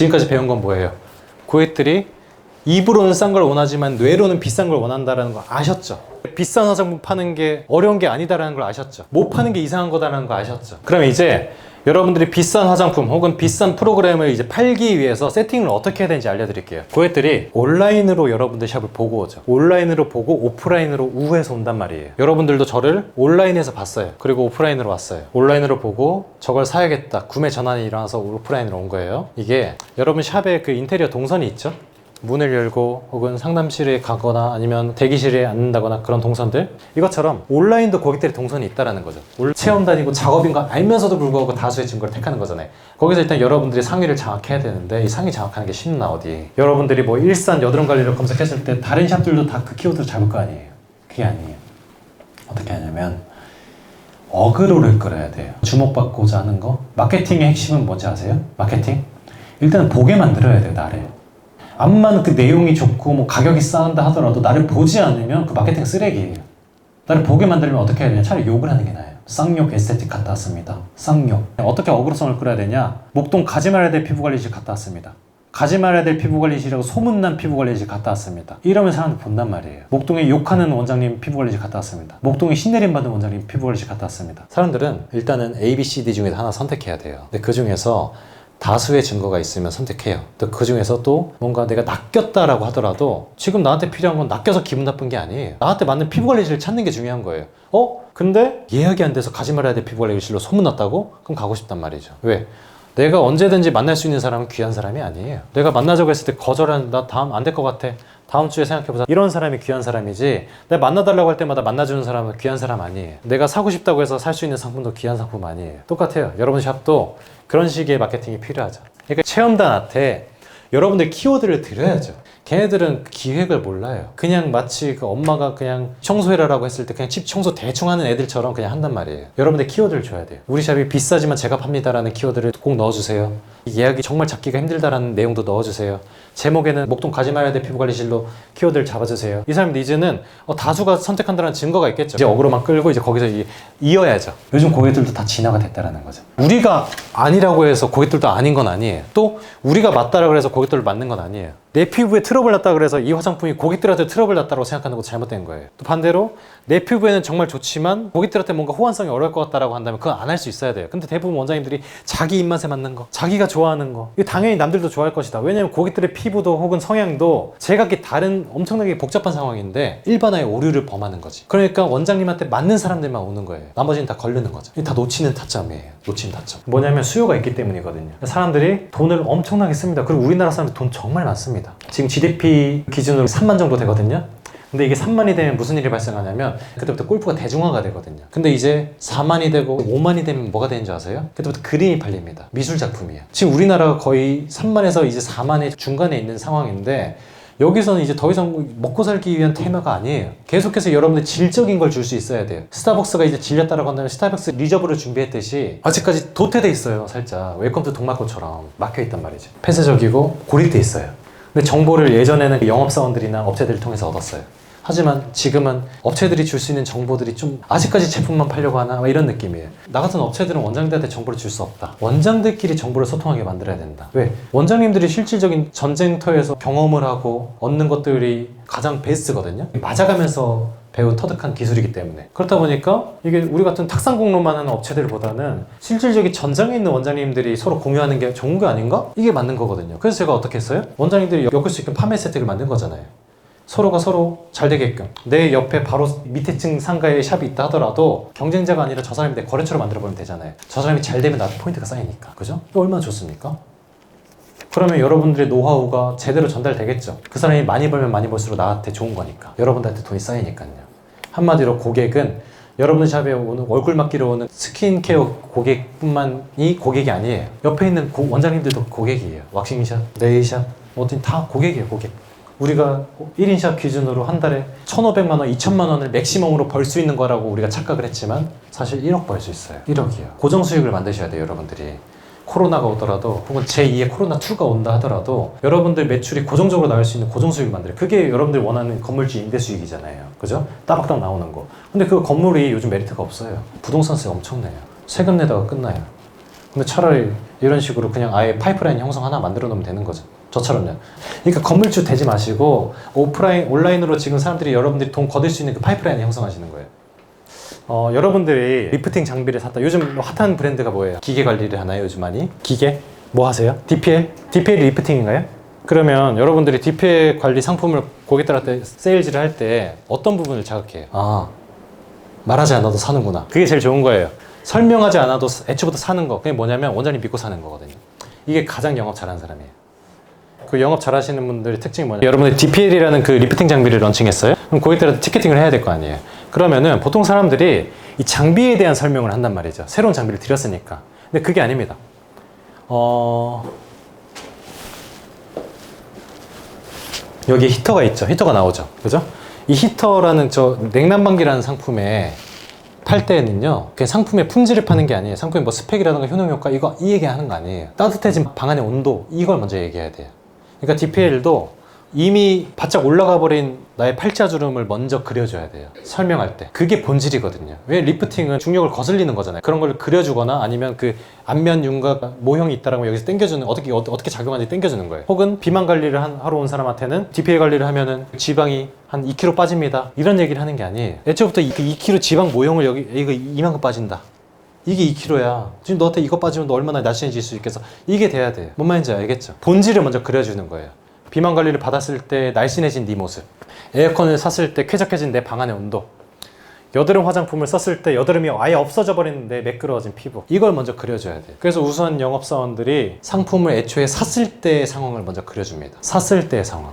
지금까지 배운 건 뭐예요? 고객들이 입으로는 싼 걸 원하지만 뇌로는 비싼 걸 원한다는 거 아셨죠? 비싼 화장품 파는 게 어려운 게 아니다라는 걸 아셨죠? 못 파는 게 이상한 거다라는 거 아셨죠? 그러면 이제 여러분들이 비싼 화장품 혹은 비싼 프로그램을 이제 팔기 위해서 세팅을 어떻게 해야 되는지 알려드릴게요. 고객들이 온라인으로 여러분들 샵을 보고 오죠. 온라인으로 보고 오프라인으로 우회해서 온단 말이에요. 여러분들도 저를 온라인에서 봤어요. 그리고 오프라인으로 왔어요. 온라인으로 보고 저걸 사야겠다. 구매 전환이 일어나서 오프라인으로 온 거예요. 이게 여러분 샵에 그 인테리어 동선이 있죠? 문을 열고 혹은 상담실에 가거나 아니면 대기실에 앉는다거나 그런 동선들, 이것처럼 온라인도 고객들의 동선이 있다는 거죠. 체험단이고 작업인 거 알면서도 불구하고 다수의 증거를 택하는 거잖아요. 거기서 일단 여러분들이 상위를 장악해야 되는데 이 상위 장악하는 게 쉽나 어디. 여러분들이 뭐 일산 여드름관리를 검색했을 때 다른 샵들도 다 그 키워드를 잡을 거 아니에요. 그게 아니에요. 어떻게 하냐면 어그로를 끌어야 돼요. 주목받고자 하는 거. 마케팅의 핵심은 뭔지 아세요? 마케팅? 일단 보게 만들어야 돼요. 나를. 암만 그 내용이 좋고 뭐 가격이 싸운다 하더라도 나를 보지 않으면 그 마케팅 쓰레기예요. 나를 보게 만들면 어떻게 해야 되냐? 차라리 욕을 하는 게 나아요. 쌍욕 에스테틱 갔다 왔습니다. 쌍욕. 어떻게 어그로성을 끌어야 되냐? 목동 가지 말아야 될 피부관리실 갔다 왔습니다. 가지 말아야 될 피부관리실이라고 소문난 피부관리실 갔다 왔습니다. 이러면 사람들 본단 말이에요. 목동에 욕하는 원장님 피부관리실 갔다 왔습니다. 목동에 신내림 받은 원장님 피부관리실 갔다 왔습니다. 사람들은 일단은 A, B, C, D 중에서 하나 선택해야 돼요. 근데 그 중에서 다수의 증거가 있으면 선택해요. 또 그 중에서 또 뭔가 내가 낚였다라고 하더라도 지금 나한테 필요한 건 낚여서 기분 나쁜 게 아니에요. 나한테 맞는 피부관리실을 찾는 게 중요한 거예요. 근데 예약이 안 돼서 가지 말아야 될 피부관리실로 소문났다고? 그럼 가고 싶단 말이죠. 왜? 내가 언제든지 만날 수 있는 사람은 귀한 사람이 아니에요. 내가 만나자고 했을 때 거절한, 나 다음 안 될 것 같아. 다음 주에 생각해보자. 이런 사람이 귀한 사람이지, 내가 만나달라고 할 때마다 만나주는 사람은 귀한 사람 아니에요. 내가 사고 싶다고 해서 살 수 있는 상품도 귀한 상품 아니에요. 똑같아요. 여러분 샵도 그런 식의 마케팅이 필요하죠. 그러니까 체험단한테 여러분들 키워드를 드려야죠. 걔네들은 기획을 몰라요. 그냥 마치 그 엄마가 그냥 청소해라라고 했을 때 그냥 집 청소 대충 하는 애들처럼 그냥 한단 말이에요. 여러분들 키워드를 줘야 돼요. 우리 샵이 비싸지만 제가 팝니다라는 키워드를 꼭 넣어주세요. 예약이 정말 잡기가 힘들다라는 내용도 넣어주세요. 제목에는 목동 가지 말아야 될 피부관리실로 키워드를 잡아주세요. 이 사람들 이제는 다수가 선택한다는 증거가 있겠죠. 이제 어그로만 끌고 이제 거기서 이어야죠. 요즘 고객들도 다 진화가 됐다라는 거죠. 우리가 아니라고 해서 고객들도 아닌 건 아니에요. 또 우리가 맞다라고 해서 고객들을 맞는 건 아니에요. 내 피부에 트러블 났다 그래서 이 화장품이 고객들한테 트러블 났다고 생각하는 것도 잘못된 거예요. 또 반대로 내 피부에는 정말 좋지만 고객들한테 뭔가 호환성이 어려울 것 같다라고 한다면 그건 안 할 수 있어야 돼요. 근데 대부분 원장님들이 자기 입맛에 맞는 거, 자기가 좋아하는 거, 이거 당연히 남들도 좋아할 것이다. 왜냐면 고객들의 피부도 혹은 성향도 제각기 다른 엄청나게 복잡한 상황인데 일반화의 오류를 범하는 거지. 그러니까 원장님한테 맞는 사람들만 오는 거예요. 나머지는 다 걸르는 거죠. 이게 다 놓치는 타점이에요. 놓치는 타점. 뭐냐면 수요가 있기 때문이거든요. 사람들이 돈을 엄청나게 씁니다. 그리고 우리나라 사람들 돈 정말 많습니다. 지금 GDP 기준으로 3만 정도 되거든요. 근데 이게 3만이 되면 무슨 일이 발생하냐면 그때부터 골프가 대중화가 되거든요. 근데 이제 4만이 되고 5만이 되면 뭐가 되는 줄 아세요? 그때부터 그림이 팔립니다. 미술 작품이에요. 지금 우리나라가 거의 3만에서 이제 4만의 중간에 있는 상황인데 여기서는 이제 더 이상 먹고 살기 위한 테마가 아니에요. 계속해서 여러분들 질적인 걸 줄 수 있어야 돼요. 스타벅스가 이제 질렸다라고 한다면 스타벅스 리저브를 준비했듯이 아직까지 도태돼 있어요. 살짝 웰컴 투 동막골처럼 막혀있단 말이죠. 폐쇄적이고 고립돼 있어요. 근데 정보를 예전에는 영업사원들이나 업체들을 통해서 얻었어요. 하지만 지금은 업체들이 줄 수 있는 정보들이 좀 아직까지 제품만 팔려고 하나? 이런 느낌이에요. 나 같은 업체들은 원장님들한테 정보를 줄 수 없다. 원장들끼리 정보를 소통하게 만들어야 된다. 왜? 원장님들이 실질적인 전쟁터에서 경험을 하고 얻는 것들이 가장 베스트거든요. 맞아가면서 배운 터득한 기술이기 때문에. 그렇다 보니까 이게 우리 같은 탁상공로만 하는 업체들보다는 실질적인 전장에 있는 원장님들이 서로 공유하는 게 좋은 거 아닌가? 이게 맞는 거거든요. 그래서 제가 어떻게 했어요? 원장님들이 엮을 수 있는 판매 세트를 만든 거잖아요. 서로가 서로 잘 되게끔. 내 옆에 바로 밑에 층 상가에 샵이 있다 하더라도 경쟁자가 아니라 저 사람이 내 거래처로 만들어버리면 되잖아요. 저 사람이 잘 되면 나한테 포인트가 쌓이니까. 그죠? 이거 얼마나 좋습니까? 그러면 여러분들의 노하우가 제대로 전달되겠죠. 그 사람이 많이 벌면 많이 벌수록 나한테 좋은 거니까. 여러분들한테 돈이 쌓이니까요. 한마디로 고객은 여러분 샵에 오는 얼굴 맡기러 오는 스킨케어 고객뿐만이 고객이 아니에요. 옆에 있는 원장님들도 고객이에요. 왁싱샵, 네일샵, 어딘 다 고객이에요. 고객. 우리가 1인 샵 기준으로 한 달에 1,500만 원, 2,000만 원을 맥시멈으로 벌 수 있는 거라고 우리가 착각을 했지만 사실 1억 벌 수 있어요. 1억이요. 고정 수익을 만드셔야 돼요, 여러분들이. 코로나가 오더라도 혹은 제2의 코로나2가 온다 하더라도 여러분들 매출이 고정적으로 나올 수 있는 고정 수익을 만들어요. 그게 여러분들이 원하는 건물주 임대 수익이잖아요. 그죠? 따박따박 나오는 거. 근데 그 건물이 요즘 메리트가 없어요. 부동산세 엄청나요. 세금 내다가 끝나요. 근데 차라리 이런 식으로 그냥 아예 파이프라인 형성 하나 만들어 놓으면 되는 거죠. 저처럼요. 그러니까 건물주 되지 마시고 온라인으로 지금 여러분들이 돈 거둘 수 있는 그 파이프라인을 형성하시는 거예요. 여러분들이 리프팅 장비를 샀다. 요즘 핫한 브랜드가 뭐예요? 기계 관리를 하나요, 요즘 많이? 기계? 뭐 하세요? DPL? DPL 리프팅인가요? 그러면 여러분들이 DPL 관리 상품을 고객들한테 세일즈를 할 때 어떤 부분을 자극해요? 아, 말하지 않아도 사는구나. 그게 제일 좋은 거예요. 설명하지 않아도 애초부터 사는 거. 그게 뭐냐면 원장님 믿고 사는 거거든요. 이게 가장 영업 잘하는 사람이에요. 그 영업 잘하시는 분들의 특징이 뭐냐면 여러분들이 DPL이라는 그 리프팅 장비를 런칭했어요. 그럼 고객들한테 티켓팅을 해야 될 거 아니에요. 그러면은 보통 사람들이 이 장비에 대한 설명을 한단 말이죠. 새로운 장비를 드렸으니까. 근데 그게 아닙니다. 여기 히터가 있죠. 히터가 나오죠. 그죠? 이 히터라는 냉난방기라는 상품에 팔 때는요, 그냥 상품의 품질을 파는 게 아니에요. 상품의 뭐 스펙이라든가 효능효과 이 얘기 하는 거 아니에요. 따뜻해진 방 안의 온도 이걸 먼저 얘기해야 돼요. 그러니까 DPL도 이미 바짝 올라가 버린 나의 팔자주름을 먼저 그려줘야 돼요. 설명할 때. 그게 본질이거든요. 왜 리프팅은 중력을 거슬리는 거잖아요. 그런 걸 그려주거나 아니면 그 안면 윤곽 모형이 있다라고 여기서 당겨주는, 어떻게 작용하는지 당겨주는 거예요. 혹은 비만 관리를 하러 온 사람한테는 DPL 관리를 하면은 지방이 한 2kg 빠집니다. 이런 얘기를 하는 게 아니에요. 애초부터 그 2kg 지방 모형을 이거 이만큼 빠진다. 이게 2kg야. 지금 너한테 이거 빠지면 너 얼마나 날씬해질 수 있겠어. 이게 돼야 돼요. 뭔 말인지 알겠죠? 본질을 먼저 그려주는 거예요. 비만 관리를 받았을 때 날씬해진 네 모습, 에어컨을 샀을 때 쾌적해진 내 방 안의 온도, 여드름 화장품을 썼을 때 여드름이 아예 없어져 버리는데 매끄러워진 피부, 이걸 먼저 그려줘야 돼요. 그래서 우수한 영업사원들이 상품을 애초에 샀을 때의 상황을 먼저 그려줍니다. 샀을 때의 상황.